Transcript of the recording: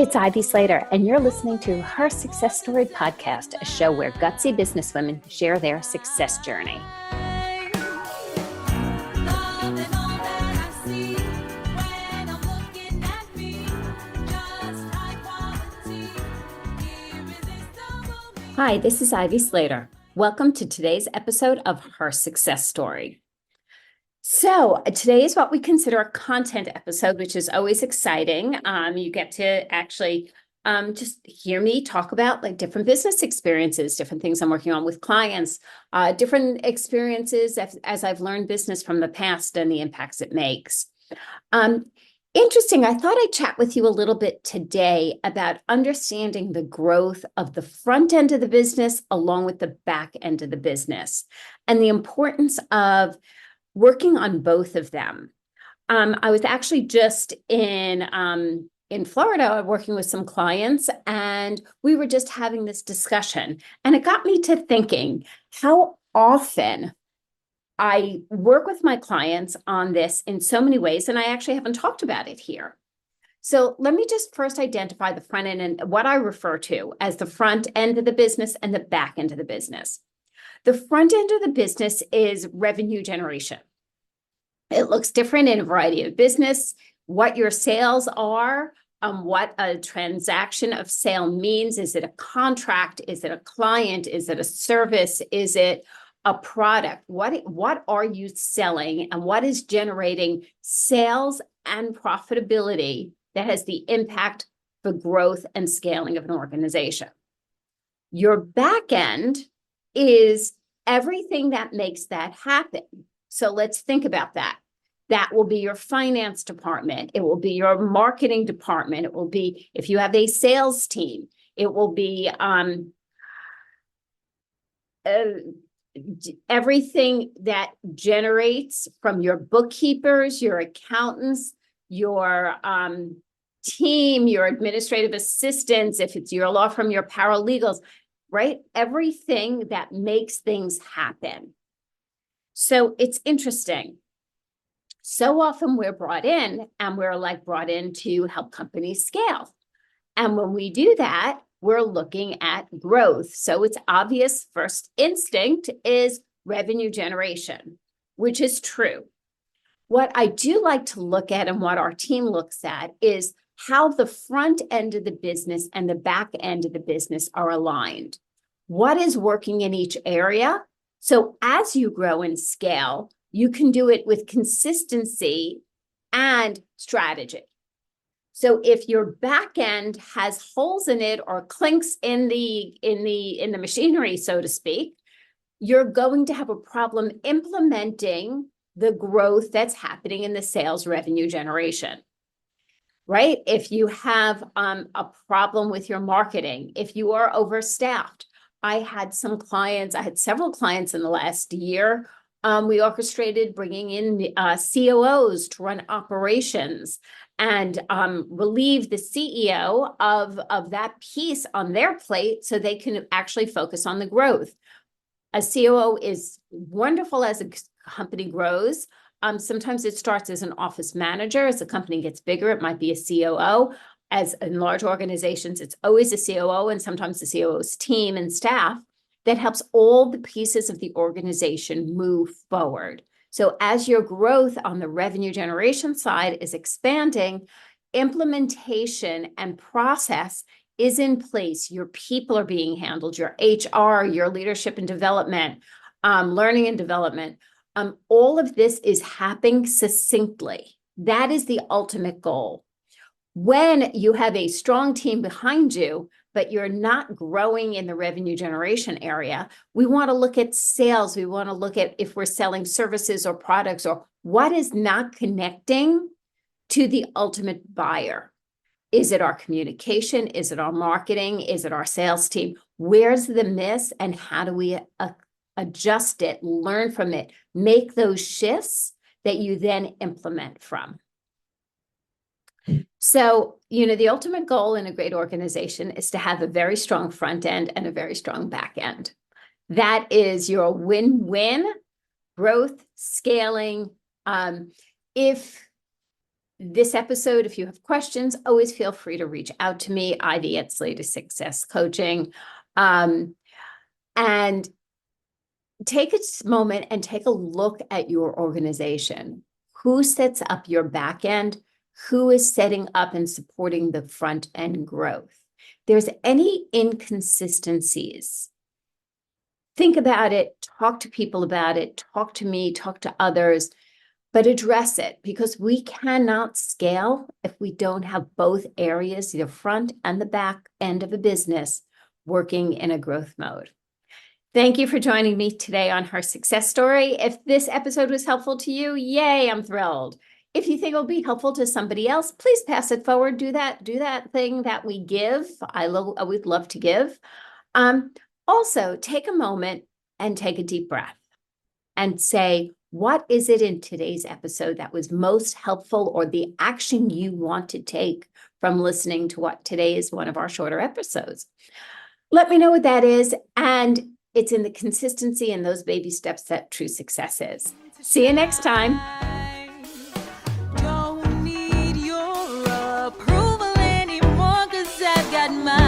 it's Ivy Slater, and you're listening to Her Success Story podcast, a show where gutsy businesswomen share their success journey. Hi, this is Ivy Slater. Welcome to today's episode of Her Success Story. So today is what we consider a content episode, which is always exciting. You get to actually just hear me talk about like different business experiences, different things I'm working on with clients, different experiences as I've learned business from the past and the impacts it makes. Interesting. I thought I'd chat with you a little bit today about understanding the growth of the front end of the business along with the back end of the business and the importance of working on both of them. I was actually just in Florida working with some clients, and we were just having this discussion. And it got me to thinking how often I work with my clients on this in so many ways, and I actually haven't talked about it here. So let me just first identify the front end and what I refer to as the front end of the business and the back end of the business. The front end of the business is revenue generation. It looks different in a variety of business, what your sales are, what a transaction of sale means. Is it a contract? Is it a client? Is it a service? Is it a product? What are you selling, and what is generating sales and profitability that has the impact for growth and scaling of an organization? Your back end is everything that makes that happen. So let's think about that. That will be your finance department. It will be your marketing department. It will be, if you have a sales team, it will be everything that generates from your bookkeepers, your accountants, your team, your administrative assistants, if it's your law firm, your paralegals, right? Everything that makes things happen. So it's interesting. So often we're brought in and we're brought in to help companies scale. And when we do that, we're looking at growth. So it's obvious first instinct is revenue generation, which is true. What I do like to look at and what our team looks at is how the front end of the business and the back end of the business are aligned. What is working in each area? So as you grow and scale, you can do it with consistency and strategy. So if your back end has holes in it or clinks in the machinery, so to speak, you're going to have a problem implementing the growth that's happening in the sales revenue generation. Right? If you have a problem with your marketing, if you are overstaffed, I had several clients in the last year. We orchestrated bringing in COOs to run operations and relieve the CEO of that piece on their plate so they can actually focus on the growth. A COO is wonderful as a company grows. Sometimes it starts as an office manager. As the company gets bigger, it might be a COO. As in large organizations, it's always a COO and sometimes the COO's team and staff that helps all the pieces of the organization move forward. So as your growth on the revenue generation side is expanding, implementation and process is in place. Your people are being handled, your HR, your leadership and development, learning and development. All of this is happening succinctly. That is the ultimate goal. When you have a strong team behind you, but you're not growing in the revenue generation area, we want to look at sales. We want to look at if we're selling services or products or what is not connecting to the ultimate buyer. Is it our communication? Is it our marketing? Is it our sales team? Where's the miss and how do we adjust it, learn from it, make those shifts that you then implement from? So, the ultimate goal in a great organization is to have a very strong front end and a very strong back end. That is your win-win growth, scaling. If this episode. If you have questions, always feel free to reach out to me, Ivy at Slater Success Coaching. And take a moment and take a look at your organization. Who sets up your back end? Who is setting up and supporting the front end growth? If there's any inconsistencies, think about it, talk to people about it, talk to me, talk to others, but address it, because we cannot scale if we don't have both areas, the front and the back end of a business, working in a growth mode. Thank you for joining me today on Her Success Story. If this episode was helpful to you, yay, I'm thrilled. If you think it'll be helpful to somebody else, please pass it forward. Do that thing that we give. I would love to give. Also, take a moment and take a deep breath and say, what is it in today's episode that was most helpful, or the action you want to take from listening to what today is one of our shorter episodes? Let me know what that is. And it's in the consistency and those baby steps that true success is. See you next time. Don't need your approval anymore, 'cause I've got mine.